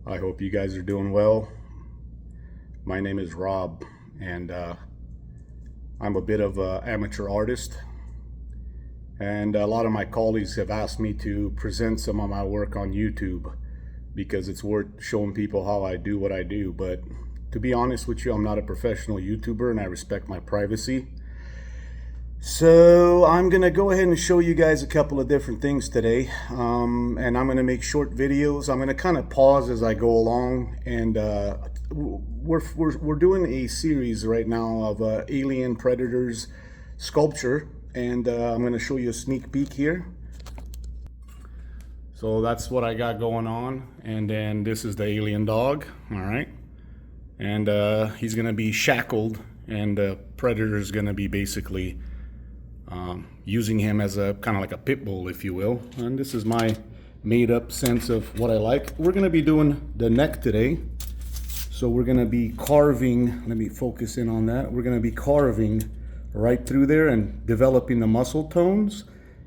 I hope you guys are doing well. My name is Rob, and I'm a bit of an amateur artist. And a lot of my colleagues have asked me to present some of my work on YouTube because it's worth showing people how I do what I do. But to be honest with you, I'm not a professional YouTuber and I respect my privacy. So I'm gonna go ahead and show you guys a couple of different things today, and I'm gonna make short videos. I'm gonna kind of pause as I go along, and we're doing a series right now of alien predators sculpture, and I'm gonna show you a sneak peek here. So that's what I got going on, and then this is the alien dog. All right, and he's gonna be shackled, and the predator is gonna be basically using him as a kind of like a pit bull, if you will. And this is my made up sense of what I like. We're going to be doing the neck today. So we're going to be carving, let me focus in on that. We're going to be carving right through there and developing the muscle tones,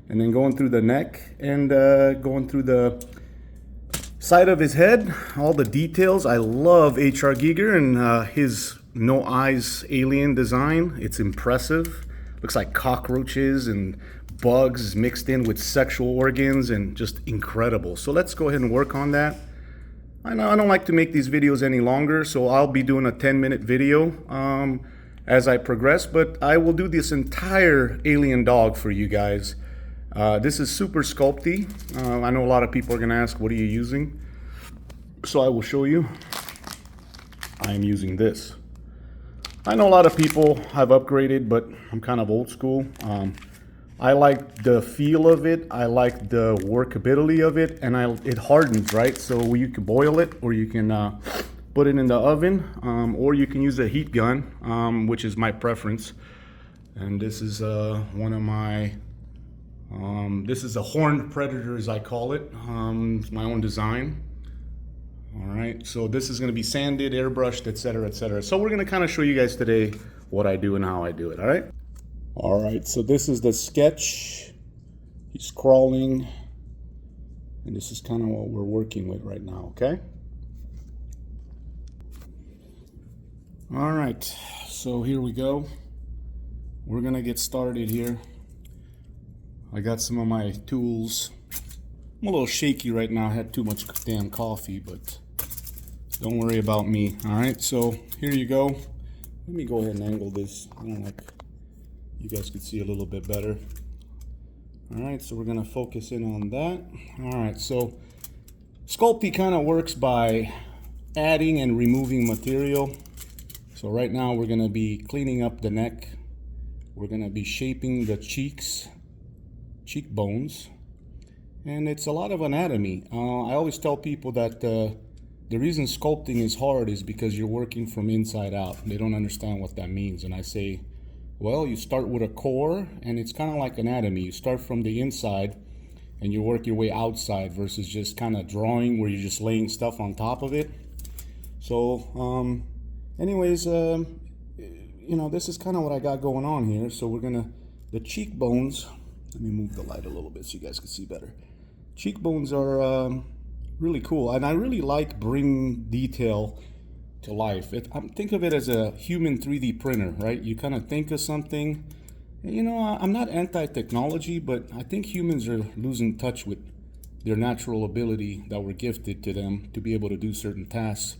and then going through the neck and going through the side of his head, all the details. I love H.R. Giger and his no eyes alien design. It's impressive. Looks like cockroaches and bugs mixed in with sexual organs, and just incredible. So let's go ahead and work on that. I know I don't like to make these videos any longer, so I'll be doing a 10-minute video as I progress, but I will do this entire alien dog for you guys. This is super sculpty. I know a lot of people are gonna ask, what are you using? So I will show you. I am using this. I know a lot of people have upgraded, but I'm kind of old school. I like the feel of it. I like the workability of it, and it hardens, right? So you can boil it, or you can put it in the oven, or you can use a heat gun, which is my preference. And this is one of my, this is a horned predator, as I call it. It's my own design. All right, so this is going to be sanded, airbrushed, etc., etc. So we're going to kind of show you guys today what I do and how I do it. All right. All right. So this is the sketch. He's crawling, and this is kind of what we're working with right now. Okay. All right. So here we go. We're going to get started here. I got some of my tools. I'm a little shaky right now. I had too much damn coffee, but don't worry about me. All right, so here you go. Let me go ahead and angle this. I don't like, you guys could see a little bit better. All right, so we're gonna focus in on that. All right, so Sculpting kind of works by adding and removing material. So right now we're gonna be cleaning up the neck. We're gonna be shaping the cheekbones. And it's a lot of anatomy. I always tell people that the reason sculpting is hard is because you're working from inside out. They don't understand what that means. And I say, well, you start with a core, and it's kind of like anatomy. You start from the inside and you work your way outside versus just kind of drawing where you're just laying stuff on top of it. So anyways, you know, this is kind of what I got going on here. So we're gonna, the cheekbones, let me move the light a little bit so you guys can see better. Cheekbones are really cool, and I really like bringing detail to life. Think of it as a human 3D printer, right? You kind of think of something. You know, I'm not anti-technology, but I think humans are losing touch with their natural ability that we're gifted to them to be able to do certain tasks.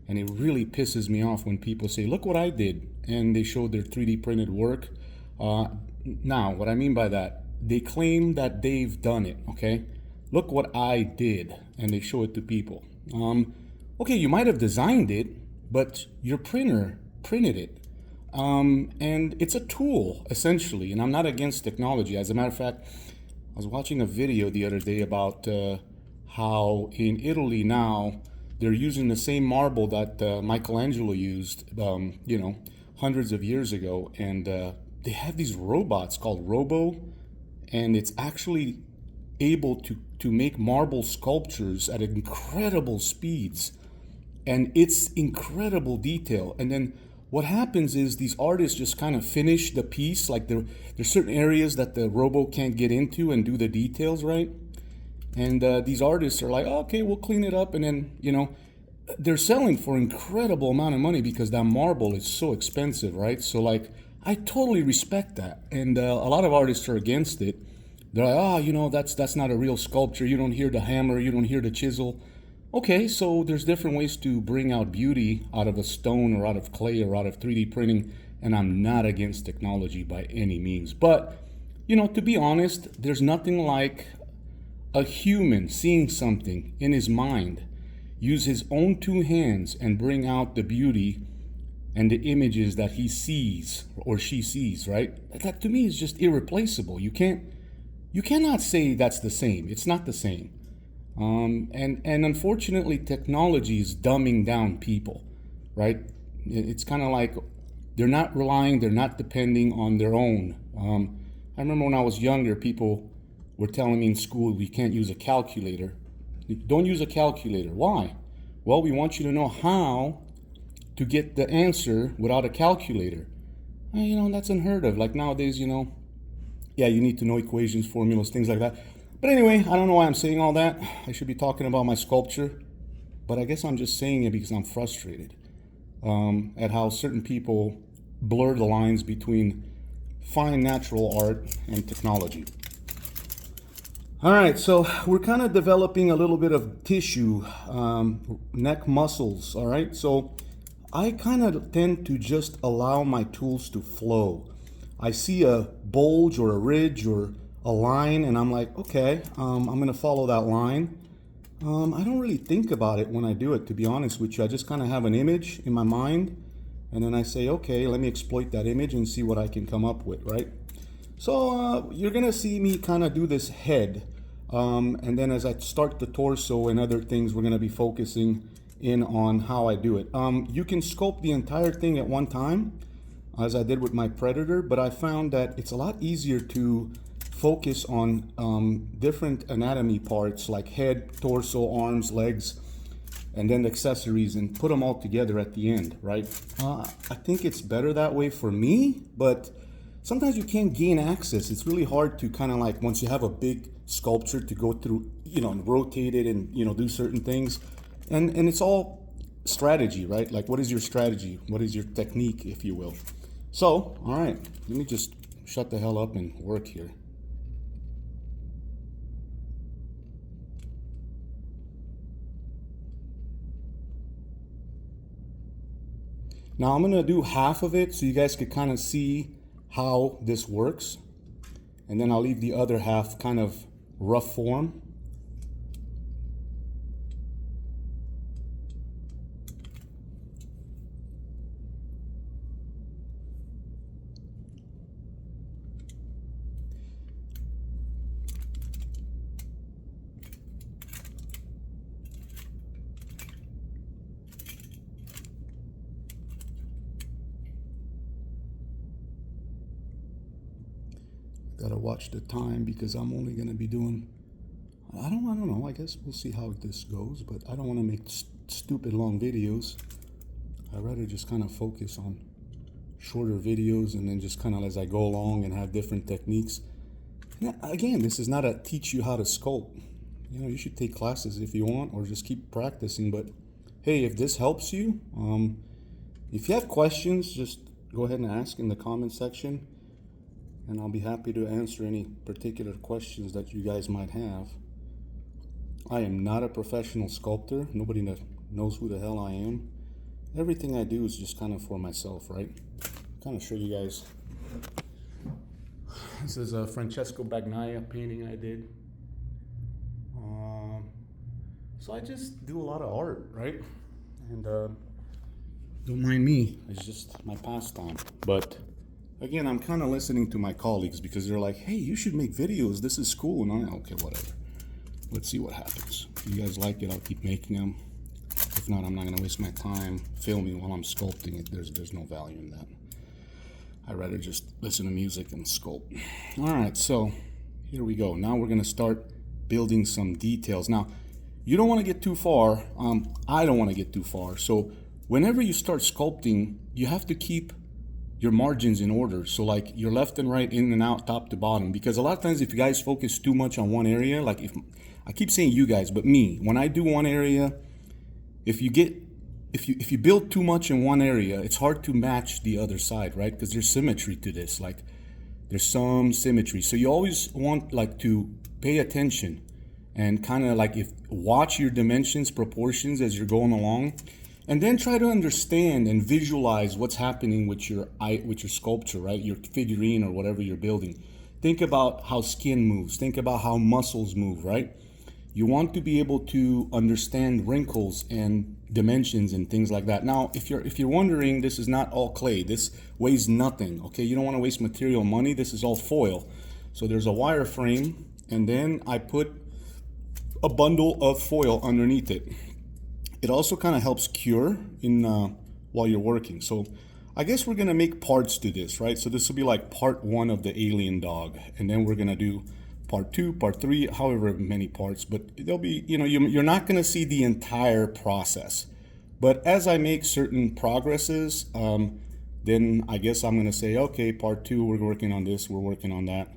And it really pisses me off when people say, look what I did, and they show their 3D printed work. Now, what I mean by that, they claim that they've done it, okay? Look what I did, and they show it to people. Okay, you might have designed it, but your printer printed it. And it's a tool, essentially, and I'm not against technology. As a matter of fact, I was watching a video the other day about how in Italy now, they're using the same marble that Michelangelo used, you know, hundreds of years ago, and they have these robots called Robo, and it's actually able to make marble sculptures at incredible speeds, and it's incredible detail. And then what happens is these artists just kind of finish the piece, like there's certain areas that the Robo can't get into and do the details right. And these artists are like, oh, okay, we'll clean it up, and then, you know, they're selling for incredible amount of money because that marble is so expensive, right? So like, I totally respect that, and a lot of artists are against it. They're like, oh, you know, that's not a real sculpture. You don't hear the hammer, you don't hear the chisel. Okay, so there's different ways to bring out beauty out of a stone or out of clay or out of 3D printing, and I'm not against technology by any means. But, you know, to be honest, there's nothing like a human seeing something in his mind, use his own two hands and bring out the beauty and the images that he sees or she sees, right? That to me is just irreplaceable. You cannot say that's the same. It's not the same. And unfortunately, technology is dumbing down people, right? It's kind of like they're not relying, they're not depending on their own. I remember when I was younger, people were telling me in school, we can't use a calculator. Don't use a calculator. Why? Well, we want you to know how to get the answer without a calculator. You know, that's unheard of. Like nowadays, you know, yeah, you need to know equations, formulas, things like that. But anyway, I don't know why I'm saying all that. I should be talking about my sculpture, but I guess I'm just saying it because I'm frustrated at how certain people blur the lines between fine natural art and technology. All right, so we're kind of developing a little bit of tissue, neck muscles, all right? So I kind of tend to just allow my tools to flow. I see a bulge or a ridge or a line and I'm like, okay, I'm gonna follow that line. I don't really think about it when I do it, to be honest with you. I just kind of have an image in my mind and then I say, okay, let me exploit that image and see what I can come up with, right? So you're gonna see me kind of do this head. And then as I start the torso and other things, we're gonna be focusing in on how I do it. You can sculpt the entire thing at one time, as I did with my Predator, but I found that it's a lot easier to focus on different anatomy parts like head, torso, arms, legs, and then the accessories and put them all together at the end, right? I think it's better that way for me, but sometimes you can't gain access. It's really hard to kind of like, once you have a big sculpture, to go through, you know, and rotate it and, you know, do certain things. And it's all strategy, right? Like, what is your strategy? What is your technique, if you will? So, all right, let me just shut the hell up and work here. Now I'm gonna do half of it so you guys could kind of see how this works. And then I'll leave the other half kind of rough form. Gotta watch the time because I'm only gonna be doing, I don't know, I guess we'll see how this goes, but I don't wanna make stupid long videos. I'd rather just kind of focus on shorter videos and then just kind of as I go along and have different techniques. And again, this is not a teach you how to sculpt. You know, you should take classes if you want or just keep practicing, but hey, if this helps you, if you have questions, just go ahead and ask in the comment section. And I'll be happy to answer any particular questions that you guys might have. I am not a professional sculptor. Nobody knows who the hell I am. Everything I do is just kind of for myself, right? Kind of show you guys. This is a Francesco Bagnaia painting I did. So I just do a lot of art, right? And don't mind me, it's just my pastime. But again, I'm kind of listening to my colleagues because they're like, hey, you should make videos. This is cool. And I'm like, okay, whatever. Let's see what happens. If you guys like it, I'll keep making them. If not, I'm not going to waste my time filming while I'm sculpting it. There's no value in that. I'd rather just listen to music and sculpt. All right, so here we go. Now we're going to start building some details. Now, you don't want to get too far. I don't want to get too far. So whenever you start sculpting, you have to keep your margins in order. So like your left and right, in and out, top to bottom, because a lot of times if you guys focus too much on one area, like if I keep saying you guys, but me, when I do one area if you build too much in one area, it's hard to match the other side, right? Because there's symmetry to this, like there's some symmetry. So you always want like to pay attention and kind of like watch your dimensions, proportions as you're going along, and then try to understand and visualize what's happening with your sculpture, right? Your figurine or whatever you're building. Think about how skin moves. Think about how muscles move, right? You want to be able to understand wrinkles and dimensions and things like that. Now, if you're wondering, this is not all clay. This weighs nothing, okay? You don't want to waste material money. This is all foil. So there's a wireframe, and then I put a bundle of foil underneath it. It also kind of helps cure in while you're working. So I guess we're gonna make parts to this, right? So this will be like part 1 of the alien dog, and then we're gonna do part 2, part 3, however many parts, but there'll be, you're not going to see the entire process. But as I make certain progresses, then I guess I'm going to say, okay, part 2, we're working on this, we're working on that,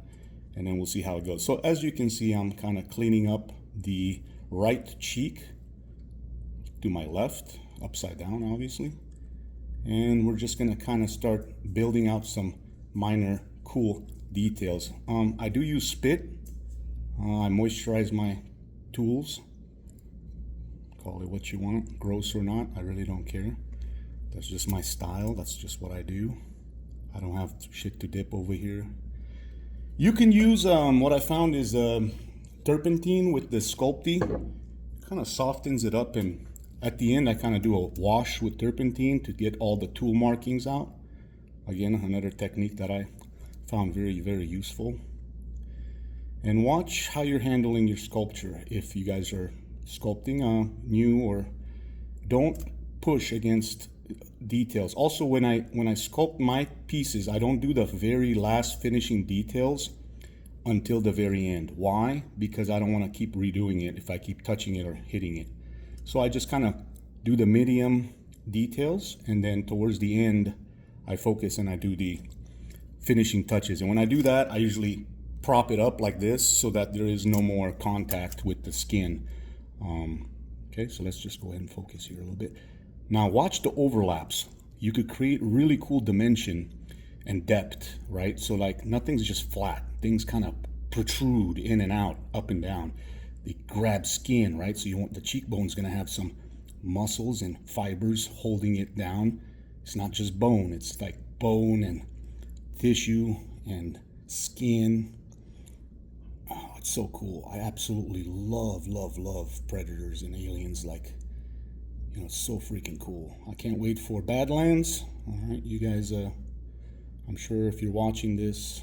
and then we'll see how it goes. So as you can see, I'm kind of cleaning up the right cheek to my left, upside down, obviously. And we're just going to kind of start building out some minor cool details. I do use spit. I moisturize my tools. Call it what you want, gross or not, I really don't care. That's just my style, that's just what I do. I don't have shit to dip over here. You can use, what I found is turpentine with the Sculpting. Kind of softens it up, and at the end I kind of do a wash with turpentine to get all the tool markings out. Again, another technique that I found very, very useful. And watch how you're handling your sculpture. If you guys are sculpting new, or don't push against details. Also, when I sculpt my pieces, I don't do the very last finishing details until the very end. Why? Because I don't want to keep redoing it if I keep touching it or hitting it. So I just kind of do the medium details, and then towards the end I focus and I do the finishing touches. And when I do that, I usually prop it up like this so that there is no more contact with the skin. Okay, so let's just go ahead and focus here a little bit. Now watch the overlaps. You could create really cool dimension and depth, right? So like nothing's just flat. Things kind of protrude in and out, up and down. They grab skin, right? So you want the cheekbone's gonna have some muscles and fibers holding it down. It's not just bone, it's like bone and tissue and skin. Oh, it's so cool. I absolutely love predators and aliens. Like, it's so freaking cool. I can't wait for Badlands. All right, you guys, I'm sure if you're watching this,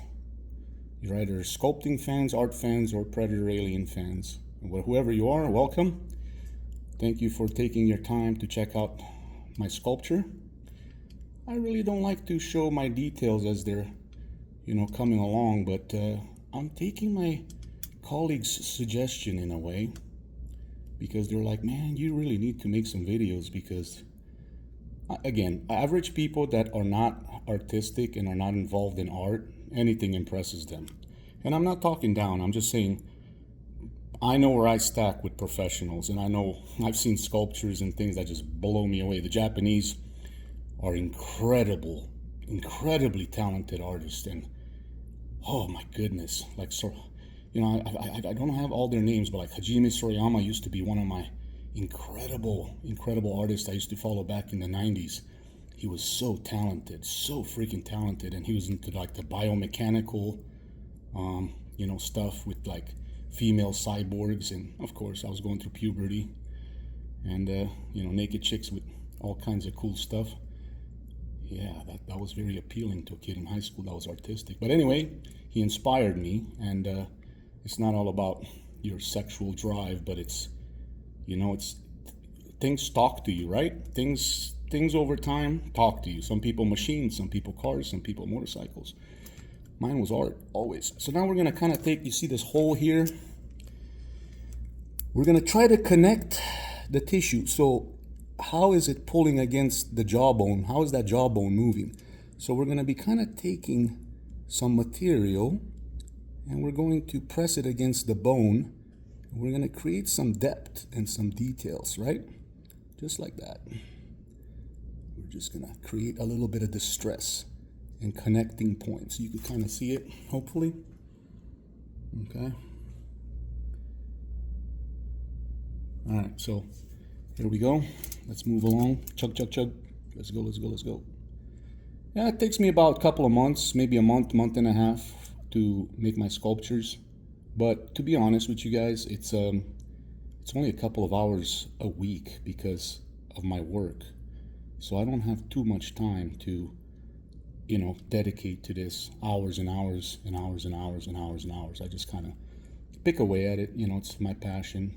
you're either sculpting fans, art fans, or predator alien fans. Whoever you are, welcome. Thank you for taking your time to check out my sculpture. I really don't like to show my details as they're, coming along, but I'm taking my colleagues' suggestion in a way, because they're like, man, you really need to make some videos, because again, average people that are not artistic and are not involved in art, anything impresses them. And I'm not talking down, I'm just saying I know where I stack with professionals, and I know I've seen sculptures and things that just blow me away. The Japanese are incredibly talented artists, and oh my goodness, like, so, I don't have all their names, but like Hajime Sorayama used to be one of my incredible artists I used to follow back in the 90s. He was so talented, so freaking talented, and he was into like the biomechanical, stuff with like female cyborgs, and of course I was going through puberty, and naked chicks with all kinds of cool stuff. Yeah, that was very appealing to a kid in high school that was artistic. But anyway, he inspired me, and it's not all about your sexual drive, but it's things talk to you, right? Things over time talk to you. Some people machines, some people cars, some people motorcycles. Mine was art, always. So now we're gonna kind of you see this hole here? We're gonna try to connect the tissue. So how is it pulling against the jawbone? How is that jawbone moving? So we're gonna be kind of taking some material, and we're going to press it against the bone. We're gonna create some depth and some details, right? just like that. We're just gonna create a little bit of distress and connecting points. You can kind of see it, hopefully. Okay. All right, so here we go. Let's move along. Chug, chug, chug. Let's go, let's go, let's go. Yeah, it takes me about a couple of months, maybe a month, month and a half to make my sculptures. But to be honest with you guys, it's only a couple of hours a week because of my work. So I don't have too much time to, you know, dedicate to this hours and hours and hours and hours and hours and hours. I just kind of pick away at it. You know, it's my passion.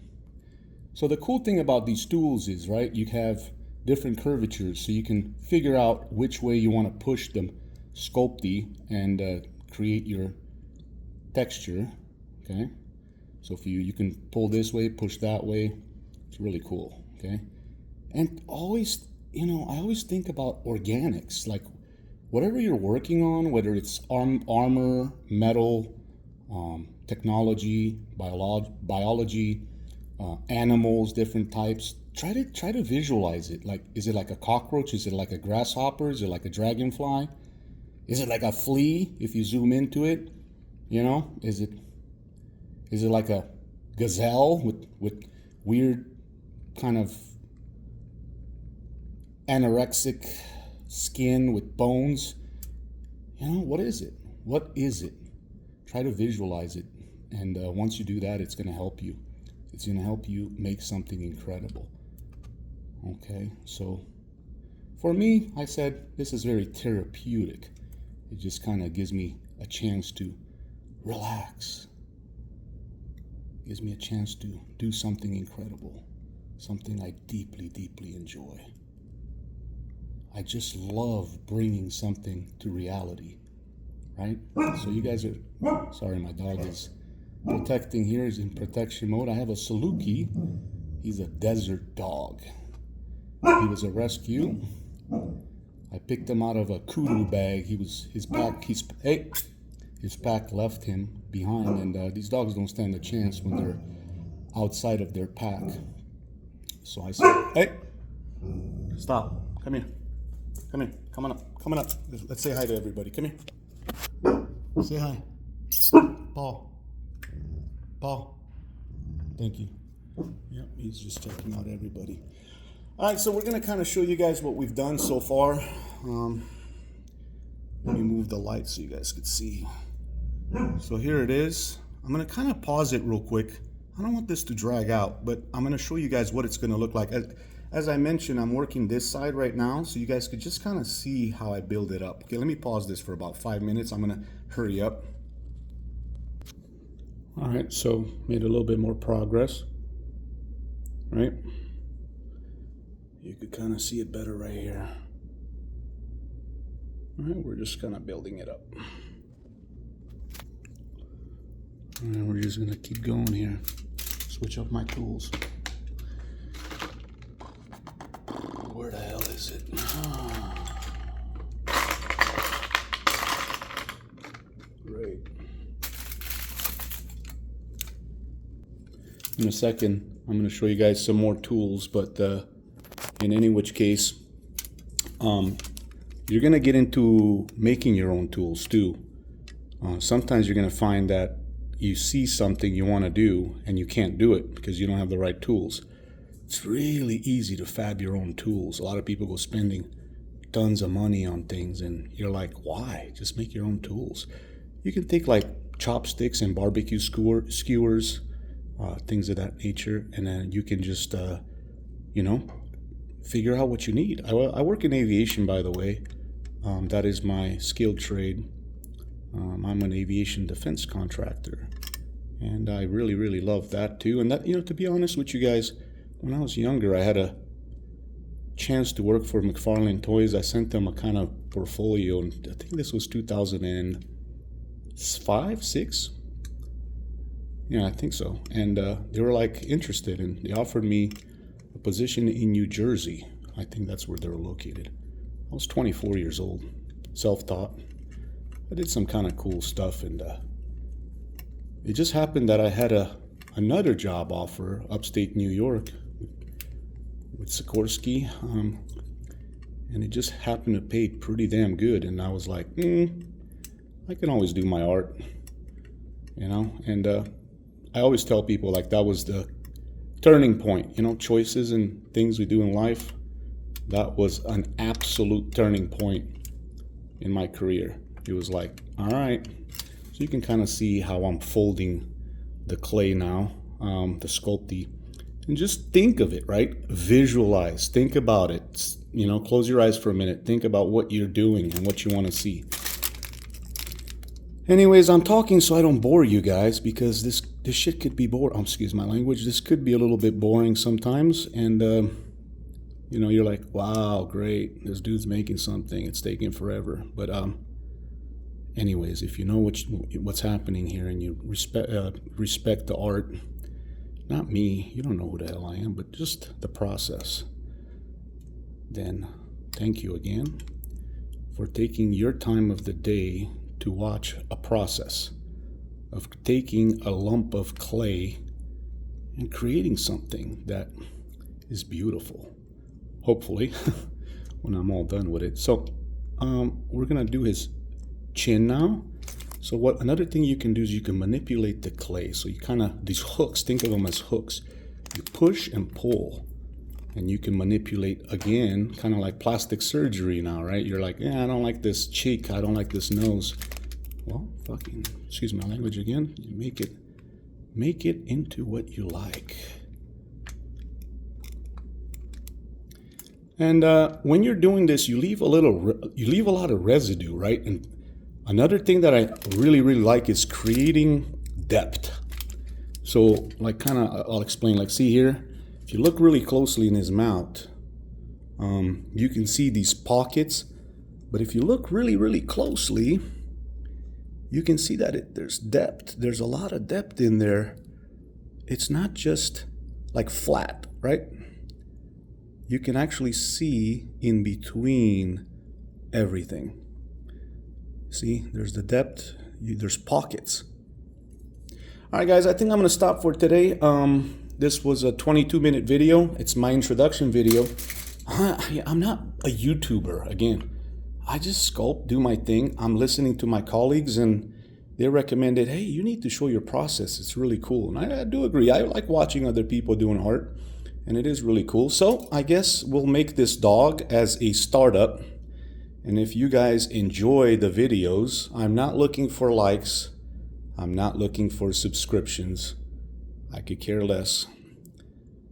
So the cool thing about these tools is, right, you have different curvatures, so you can figure out which way you want to push them sculpty and create your texture. Okay, so if you can pull this way, push that way. It's really cool. Okay, and always, you know, I always think about organics, like whatever you're working on, whether it's armor, metal, technology, biology, animals, different types. Try to visualize it. Like, is it like a cockroach? Is it like a grasshopper? Is it like a dragonfly? Is it like a flea if you zoom into it? You know, is it like a gazelle with weird kind of anorexic skin with bones? You know, what is it? What is it? Try to visualize it. And once you do that, it's going to help you. It's going to help you make something incredible. Okay, so for me, I said this is very therapeutic. It just kind of gives me a chance to relax. Gives me a chance to do something incredible, something I deeply, deeply enjoy. I just love bringing something to reality, right? So you guys are, sorry, my dog is protecting here. He's in protection mode. I have a Saluki. He's a desert dog. He was a rescue. I picked him out of a kudu bag. His pack left him behind, and these dogs don't stand a chance when they're outside of their pack. So I said, hey, stop, come here, come on up, let's say hi to everybody, come here, say hi, Paul, thank you. Yep, he's just checking out everybody. All right, so we're gonna kind of show you guys what we've done so far. Let me move the light so you guys can see. So here it is. I'm gonna kind of pause it real quick. I don't want this to drag out, but I'm gonna show you guys what it's gonna look like. As I mentioned, I'm working this side right now, so you guys could just kind of see how I build it up. Okay, let me pause this for about 5 minutes. I'm gonna hurry up. All right, so made a little bit more progress, right? You could kind of see it better right here. All right, we're just kind of building it up. And we're just gonna keep going here. Switch up my tools. Where the hell is it? Great. In a second, I'm gonna show you guys some more tools, but in any which case, you're gonna get into making your own tools too. Sometimes you're gonna find that you see something you want to do and you can't do it because you don't have the right tools. It's really easy to fab your own tools. A lot of people go spending tons of money on things and you're like, why? Just make your own tools. You can take like chopsticks and barbecue skewers, things of that nature, and then you can just, you know, figure out what you need. I work in aviation, by the way. That is my skilled trade. I'm an aviation defense contractor, and I really, really love that too. And that, you know, to be honest with you guys, when I was younger, I had a chance to work for McFarlane Toys. I sent them a kind of portfolio, and I think this was 2005, 6. Yeah, I think so. And they were like interested, and they offered me a position in New Jersey. I think that's where they were located. I was 24 years old, self-taught. I did some kind of cool stuff, and it just happened that I had another job offer upstate New York with Sikorsky, and it just happened to pay pretty damn good. And I was like, I can always do my art, you know. And I always tell people, like, that was the turning point, you know, choices and things we do in life. That was an absolute turning point in my career. It was like, all right, so you can kind of see how I'm folding the clay now, the Sculpting, and just think of it, right? Visualize, think about it, you know, close your eyes for a minute, think about what you're doing and what you want to see. Anyways, I'm talking so I don't bore you guys, because this shit could be boring. Excuse my language. This could be a little bit boring sometimes, and you know, you're like, wow, great, this dude's making something, it's taking forever. But anyways, if you know what's happening here, and you respect the art, not me, you don't know who the hell I am, but just the process, then thank you again for taking your time of the day to watch a process of taking a lump of clay and creating something that is beautiful, hopefully, when I'm all done with it. So we're gonna do his chin now. So another thing you can do is you can manipulate the clay. So you kind of, these hooks, think of them as hooks. You push and pull, and you can manipulate again, kind of like plastic surgery now, right? You're like, yeah, I don't like this cheek, I don't like this nose. Well, fucking, excuse my language again, you make it into what you like. And when you're doing this, you leave a lot of residue, right? And another thing that I really like is creating depth. So, like, kind of, I'll explain. Like, see here, if you look really closely in his mouth, you can see these pockets. But if you look really closely, you can see that there's depth. There's a lot of depth in there. It's not just like flat, right? You can actually see in between everything. See, there's the depth, there's pockets. All right, guys, I think I'm gonna stop for today. This was a 22-minute video. It's my introduction video. I'm not a YouTuber, again. I just sculpt, do my thing. I'm listening to my colleagues, and they recommended, hey, you need to show your process. It's really cool. And I do agree. I like watching other people doing art, and it is really cool. So I guess we'll make this dog as a startup. And if you guys enjoy the videos, I'm not looking for likes. I'm not looking for subscriptions. I could care less.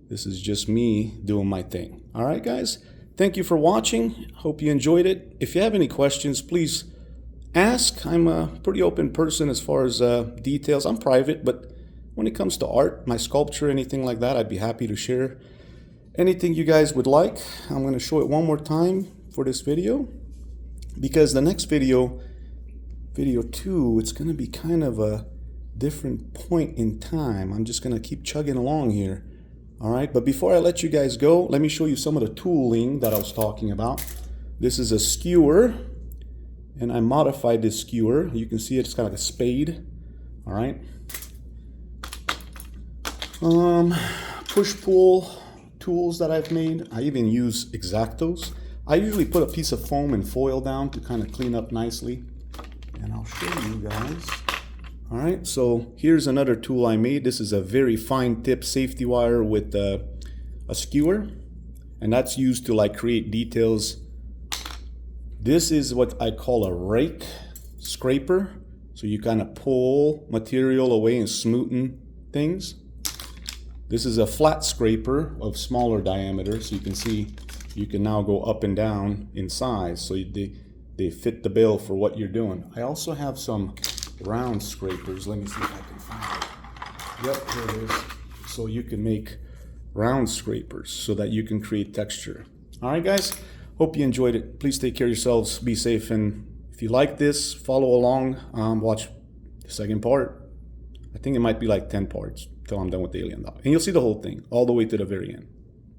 This is just me doing my thing. All right, guys? Thank you for watching. Hope you enjoyed it. If you have any questions, please ask. I'm a pretty open person as far as details. I'm private, but when it comes to art, my sculpture, anything like that, I'd be happy to share anything you guys would like. I'm going to show it one more time for this video, because the next video 2, it's going to be kind of a different point in time. I'm just going to keep chugging along here. All right, but before I let you guys go, let me show you some of the tooling that I was talking about. This is a skewer, and I modified this skewer. You can see it's kind of like a spade. All right. Push-pull tools that I've made. I even use X-Actos. I usually put a piece of foam and foil down to kind of clean up nicely. And I'll show you guys. All right, so here's another tool I made. This is a very fine tip safety wire with a skewer, and that's used to like create details. This is what I call a rake scraper. So you kind of pull material away and smoothen things. This is a flat scraper of smaller diameter, so you can see you can now go up and down in size, so they fit the bill for what you're doing. I also have some round scrapers. Let me see if I can find it. Yep, here it is. So you can make round scrapers so that you can create texture. All right, guys, hope you enjoyed it. Please take care of yourselves, be safe, and if you like this, follow along, watch the second part. I think it might be like 10 parts till I'm done with the alien dog, and you'll see the whole thing all the way to the very end.